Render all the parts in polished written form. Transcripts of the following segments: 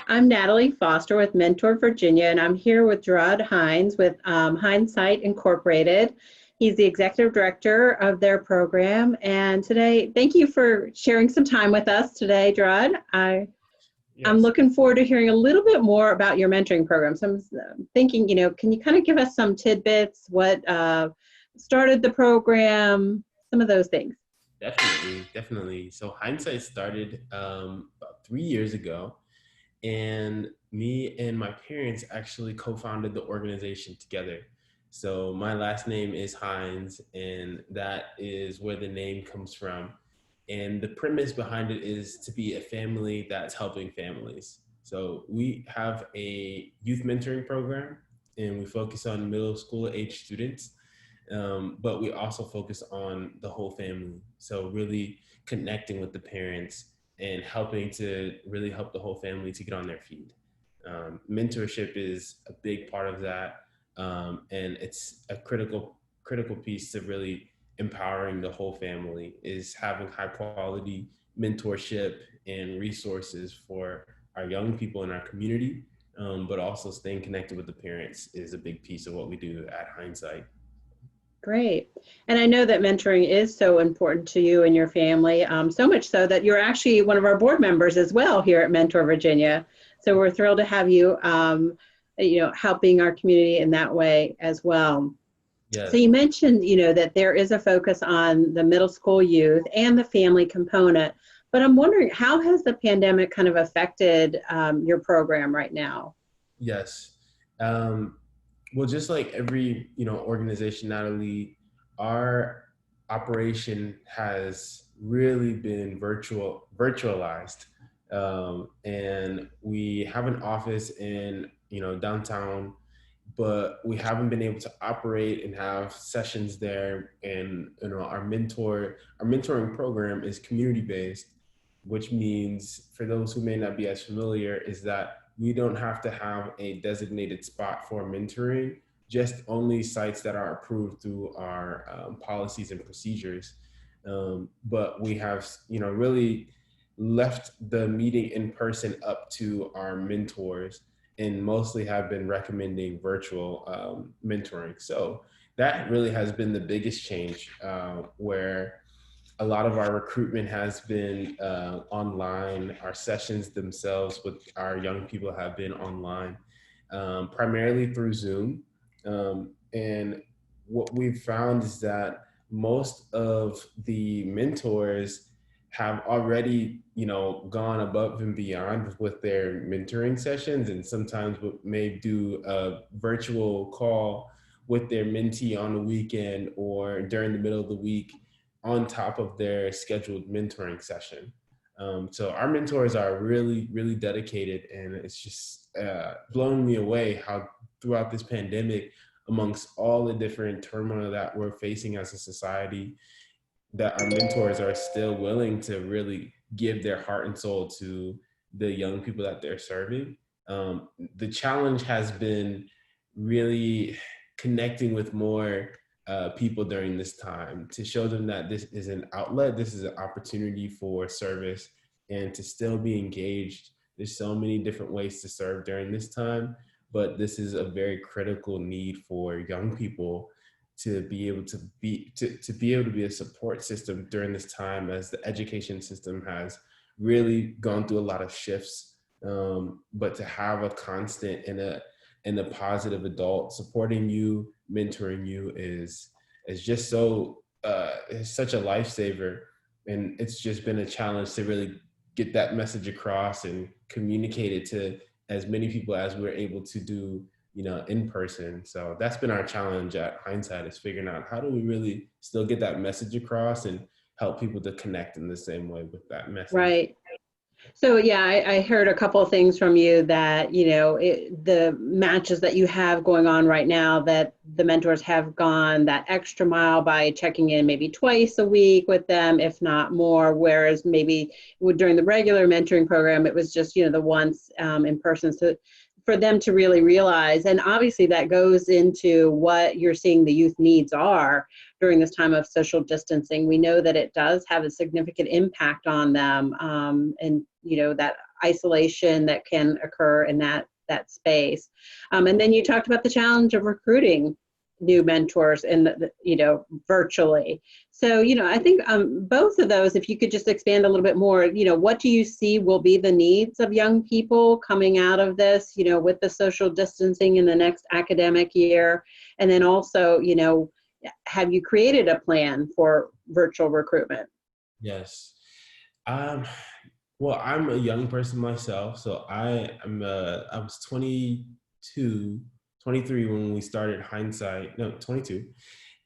I'm Natalie Foster with Mentor Virginia, and I'm here with Jaraad Hines with Hinesight Incorporated. He's the executive director of their program. And today, thank you for sharing some time with us today, Jaraad. I'm Yes. looking forward to hearing a little bit more about your mentoring program. So I'm thinking, can you kind of give us some tidbits, what started the program, some of those things? Definitely. So Hindsight started about 3 years ago, and me and my parents actually co-founded the organization together. So my last name is Hines, and that is where the name comes from. And the premise behind it is to be a family that's helping families. So we have a youth mentoring program, and we focus on middle school age students. But we also focus on the whole family. So really connecting with the parents and helping to really help the whole family to get on their feet. Mentorship is a big part of that, and it's a critical piece to really empowering the whole family is having high quality mentorship and resources for our young people in our community, but also staying connected with the parents is a big piece of what we do at Hindsight. Great. And I know that mentoring is so important to you and your family, so much so that you're actually one of our board members as well here at Mentor Virginia. So we're thrilled to have you, helping our community in that way as well. So Yes. you mentioned, that there is a focus on the middle school youth and the family component, but I'm wondering, how has the pandemic kind of affected your program right now? Yes. Um, well, just like every organization, Natalie, our operation has really been virtualized, and we have an office in downtown, but we haven't been able to operate and have sessions there. And our mentoring program is community based, which means, for those who may not be as familiar, is that we don't have to have a designated spot for mentoring, just only sites that are approved through our policies and procedures. But we have, really left the meeting in person up to our mentors, and mostly have been recommending virtual mentoring. So that really has been the biggest change, where a lot of our recruitment has been online. Our sessions themselves with our young people have been online, primarily through Zoom. And what we've found is that most of the mentors have already, gone above and beyond with their mentoring sessions, and sometimes may do a virtual call with their mentee on the weekend or during the middle of the week on top of their scheduled mentoring session. So our mentors are really, really dedicated, and it's just blown me away how throughout this pandemic, amongst all the different turmoil that we're facing as a society, that our mentors are still willing to really give their heart and soul to the young people that they're serving. The challenge has been really connecting with more people during this time to show them that this is an outlet, this is an opportunity for service, and to still be engaged. There's so many different ways to serve during this time, but this is a very critical need for young people to be able to be a support system during this time, as the education system has really gone through a lot of shifts. But to have a constant and a positive adult supporting you, mentoring you is just so it's such a lifesaver. And it's just been a challenge to really get that message across and communicate it to as many people as we're able to do, in person. So that's been our challenge at Hindsight, is figuring out how do we really still get that message across and help people to connect in the same way with that message. Right. So yeah, I heard a couple of things from you that, the matches that you have going on right now, that the mentors have gone that extra mile by checking in maybe twice a week with them, if not more, whereas maybe during the regular mentoring program, it was just, the once in person. So for them to really realize, and obviously that goes into what you're seeing the youth needs are, during this time of social distancing. We know that it does have a significant impact on them, and that isolation that can occur in that space. And then you talked about the challenge of recruiting new mentors virtually. So, I think both of those, if you could just expand a little bit more, what do you see will be the needs of young people coming out of this, with the social distancing in the next academic year? And then also, have you created a plan for virtual recruitment? Yes. Um, well, I'm a young person myself, so I was 22, 23 when we started Hindesight. No, 22,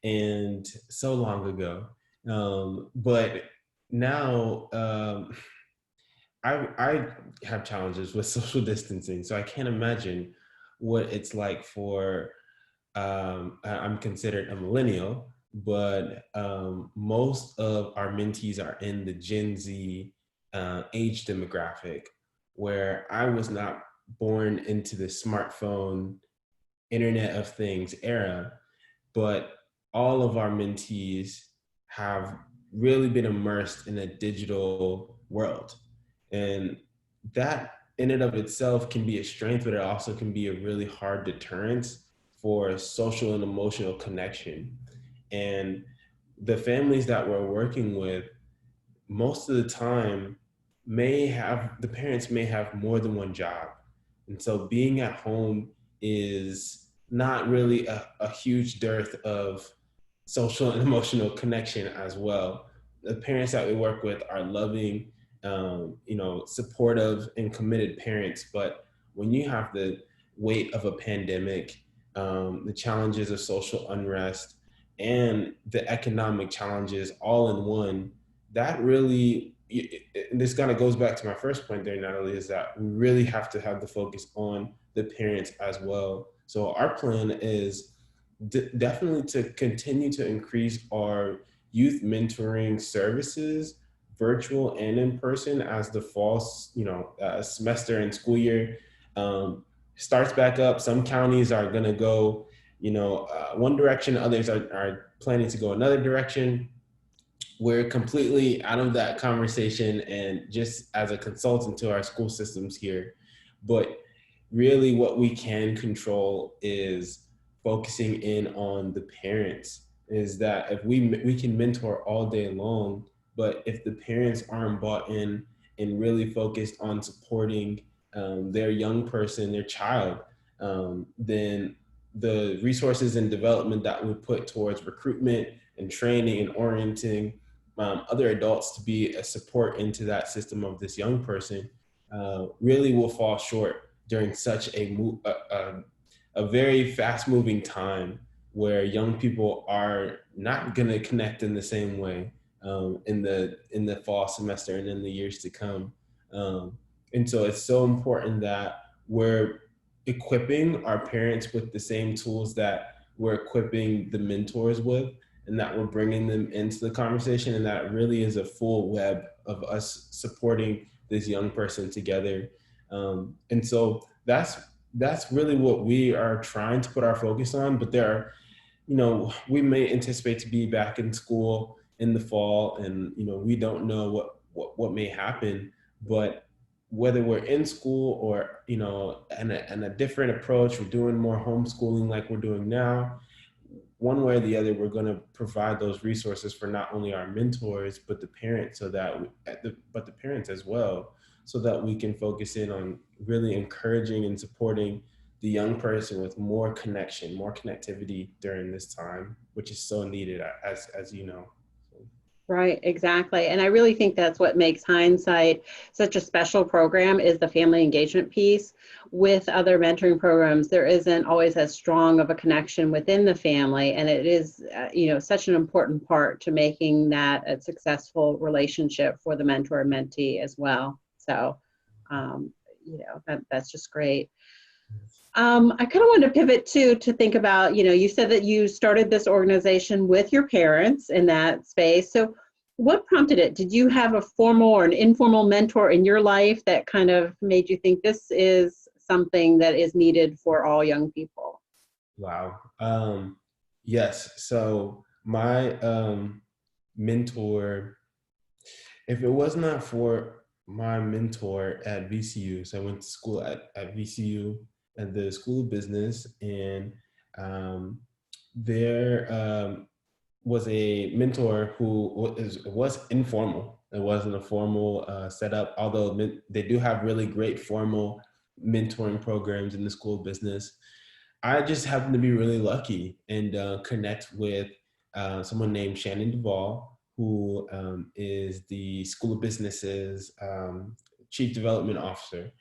and so long ago. But now I have challenges with social distancing, so I can't imagine what it's like for I'm considered a millennial, but most of our mentees are in the Gen Z age demographic, where I was not born into the smartphone, Internet of Things era, but all of our mentees have really been immersed in a digital world. And that in and of itself can be a strength, but it also can be a really hard deterrence for social and emotional connection. And the families that we're working with, most of the time, the parents may have more than one job. And so being at home is not really a huge dearth of social and emotional connection as well. The parents that we work with are loving, supportive and committed parents. But when you have the weight of a pandemic, the challenges of social unrest, and the economic challenges all in one, that really, this kind of goes back to my first point there, Natalie, is that we really have to have the focus on the parents as well. So our plan is definitely to continue to increase our youth mentoring services, virtual and in person, as the fall, semester and school year starts back up. Some counties are going to go, one direction. Others are planning to go another direction. We're completely out of that conversation and just as a consultant to our school systems here. But really what we can control is focusing in on the parents. Is that if we can mentor all day long, but if the parents aren't bought in and really focused on supporting their young person, their child, then the resources and development that we put towards recruitment and training and orienting other adults to be a support into that system of this young person really will fall short during such a very fast moving time where young people are not going to connect in the same way in the fall semester and in the years to come. And so it's so important that we're equipping our parents with the same tools that we're equipping the mentors with, and that we're bringing them into the conversation, and that really is a full web of us supporting this young person together. And so that's really what we are trying to put our focus on. But there are, we may anticipate to be back in school in the fall, and we don't know what may happen. But whether we're in school or and a different approach, we're doing more homeschooling like we're doing now, one way or the other, we're going to provide those resources for not only our mentors, but the parents, but the parents as well, so that we can focus in on really encouraging and supporting the young person with more connection, more connectivity during this time, which is so needed, as you know. Right, exactly. And I really think that's what makes Hindesight such a special program, is the family engagement piece. With other mentoring programs, there isn't always as strong of a connection within the family, and it is, such an important part to making that a successful relationship for the mentor and mentee as well. So, that's just great. I kind of wanted to pivot to think about, you said that you started this organization with your parents in that space. So what prompted it? Did you have a formal or an informal mentor in your life that kind of made you think this is something that is needed for all young people? Wow. Yes. So My mentor, if it was not for my mentor at VCU, so I went to school at VCU at the School of Business, and um, there was a mentor who was informal. It wasn't a formal setup, although they do have really great formal mentoring programs in the School of Business. I just happened to be really lucky and connect with someone named Shannon Duvall, who is the School of Business's Chief Development Officer.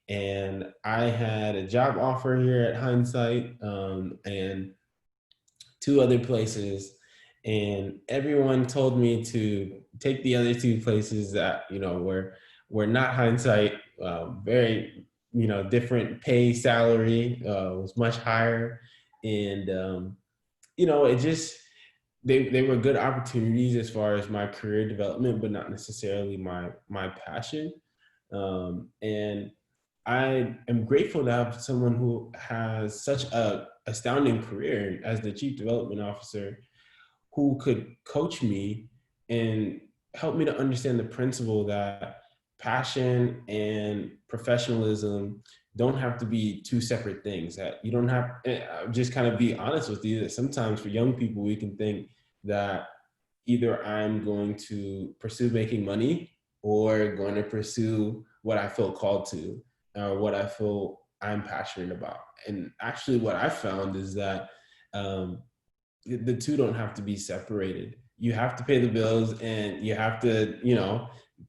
And I had a job offer here at Hindsight and two other places. And everyone told me to take the other two places that, were not Hindsight, very, different pay, salary was much higher. And, it just, they were good opportunities as far as my career development, but not necessarily my passion. And I am grateful to have someone who has such a astounding career as the chief development officer who could coach me and help me to understand the principle that passion and professionalism don't have to be two separate things. That you don't have, I'll just kind of be honest with you, that sometimes for young people, we can think that either I'm going to pursue making money or going to pursue what I feel called to, or what I feel I'm passionate about. And actually, what I found is that um, the two don't have to be separated. You have to pay the bills and you have to,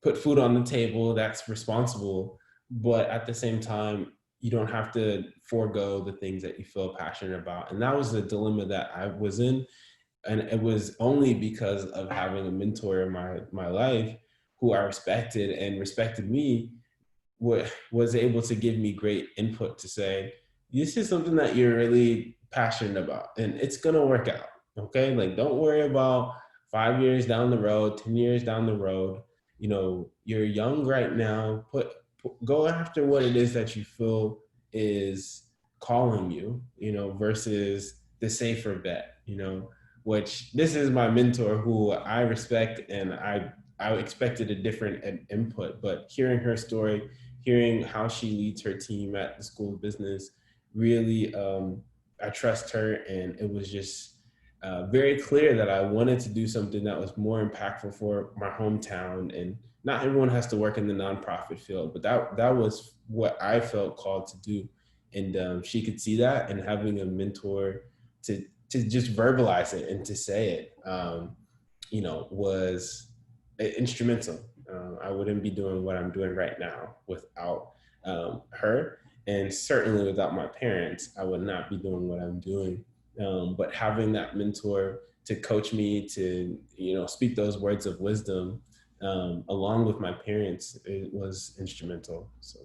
put food on the table. That's responsible. But at the same time, you don't have to forego the things that you feel passionate about. And that was the dilemma that I was in. And it was only because of having a mentor in my life who I respected and respected me, was able to give me great input to say, this is something that you're really passionate about and it's going to work out. Okay. Like, don't worry about 5 years down the road, 10 years down the road. You're young right now. Go after what it is that you feel is calling you, versus the safer bet, which this is my mentor who I respect, and I expected a different input, but hearing her story, hearing how she leads her team at the School of Business, really, I trust her. And it was just very clear that I wanted to do something that was more impactful for my hometown. And not everyone has to work in the nonprofit field, but that was what I felt called to do. And she could see that, and having a mentor to just verbalize it and to say it, was instrumental. I wouldn't be doing what I'm doing right now without her, and certainly without my parents, I would not be doing what I'm doing. But having that mentor to coach me, to speak those words of wisdom, along with my parents, it was instrumental. So.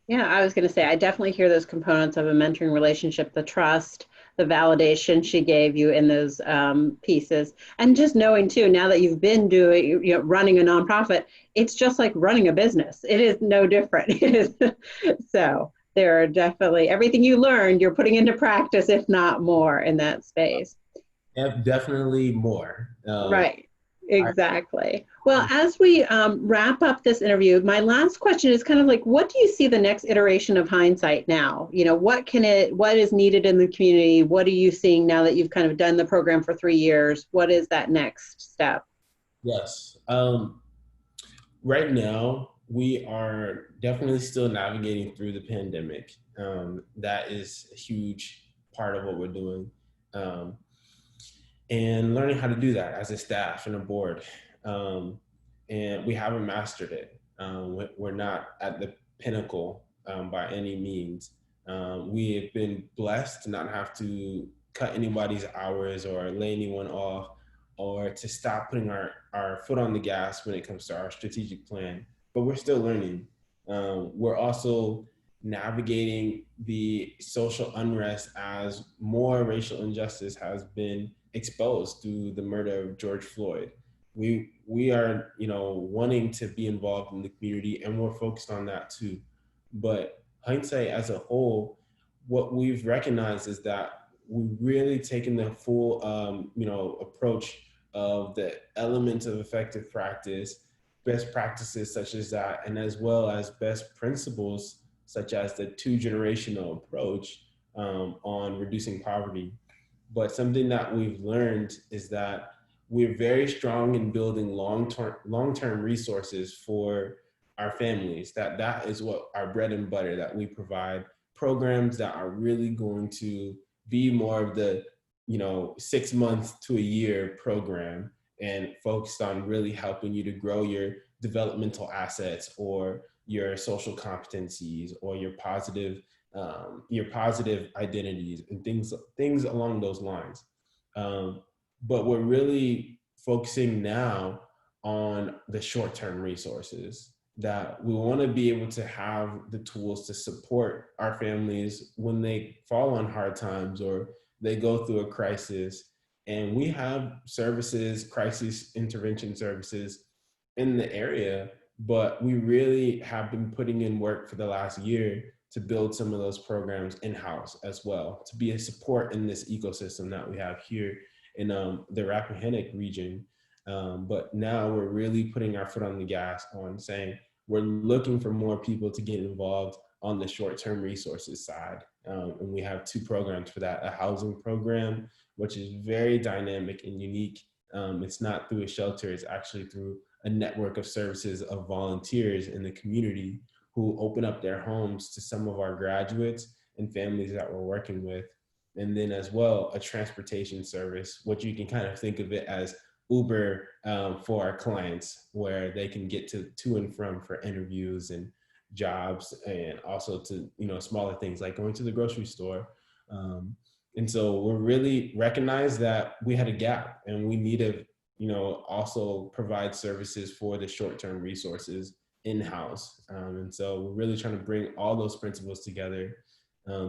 Yeah, I was going to say, I definitely hear those components of a mentoring relationship, the trust, the validation she gave you in those pieces. And just knowing too, now that you've been doing, running a nonprofit, it's just like running a business. It is no different. It is. So there are definitely everything you learned, you're putting into practice, if not more, in that space. Definitely more. Right. I, Exactly. Well, as we wrap up this interview, my last question is kind of like, what do you see the next iteration of Hindsight now? What is needed in the community? What are you seeing now that you've kind of done the program for 3 years? What is that next step? yes. Right now, we are definitely still navigating through the pandemic. That is a huge part of what we're doing. Um, and learning how to do that as a staff and a board. And we haven't mastered it. We're not at the pinnacle by any means. We have been blessed to not have to cut anybody's hours or lay anyone off, or to stop putting our foot on the gas when it comes to our strategic plan. But we're still learning. We're also navigating the social unrest as more racial injustice has been exposed through the murder of George Floyd. We are, wanting to be involved in the community, and we're focused on that too. But Hindsight as a whole, what we've recognized is that we've really taken the full, approach of the elements of effective practice, best practices such as that, and as well as best principles such as the two-generational approach on reducing poverty. But something that we've learned is that we're very strong in building long-term resources for our families. That is what our bread and butter, that we provide programs that are really going to be more of the 6 months to a year program, and focused on really helping you to grow your developmental assets or your social competencies or your positive identities and things along those lines. But we're really focusing now on the short-term resources, that we want to be able to have the tools to support our families when they fall on hard times or they go through a crisis. And we have services, crisis intervention services in the area, but we really have been putting in work for the last year to build some of those programs in-house as well, to be a support in this ecosystem that we have here in the Rappahannock region. But now we're really putting our foot on the gas on saying we're looking for more people to get involved on the short-term resources side. And we have two programs for that: a housing program, which is very dynamic and unique. It's not through a shelter, it's actually through a network of services of volunteers in the community who open up their homes to some of our graduates and families that we're working with. And then as well, a transportation service, which you can kind of think of it as Uber for our clients, where they can get to and from for interviews and jobs, and also to smaller things like going to the grocery store. And so we really recognized that we had a gap, and we need to also provide services for the short-term resources in-house. And so we're really trying to bring all those principles together,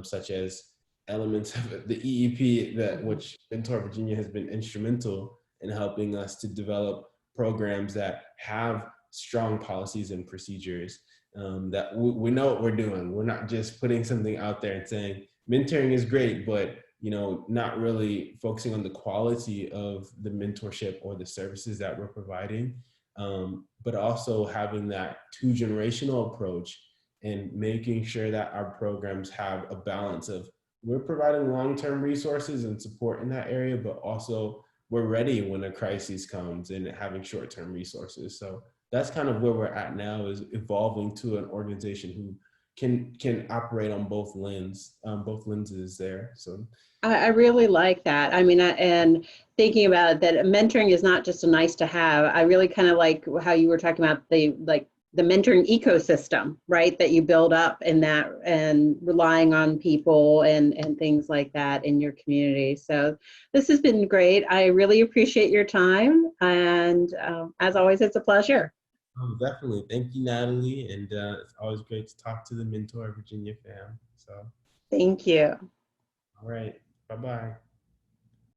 such as elements of the EEP, which Mentor Virginia has been instrumental in helping us to develop programs that have strong policies and procedures, that we know what we're doing. We're not just putting something out there and saying mentoring is great, but not really focusing on the quality of the mentorship or the services that we're providing, but also having that two-generational approach and making sure that our programs have a balance of, we're providing long-term resources and support in that area, but also we're ready when a crisis comes, and having short-term resources. So that's kind of where we're at now, is evolving to an organization who can operate on both lenses there. So I really like that. I mean, and thinking about that, mentoring is not just a nice to have. I really kind of like how you were talking about the mentoring ecosystem, right? That you build up in that, and relying on people and things like that in your community. So this has been great. I really appreciate your time. And as always, it's a pleasure. oh, definitely. Thank you, Natalie. And it's always great to talk to the Mentor Virginia fam. So, Thank you. all right. Bye-bye.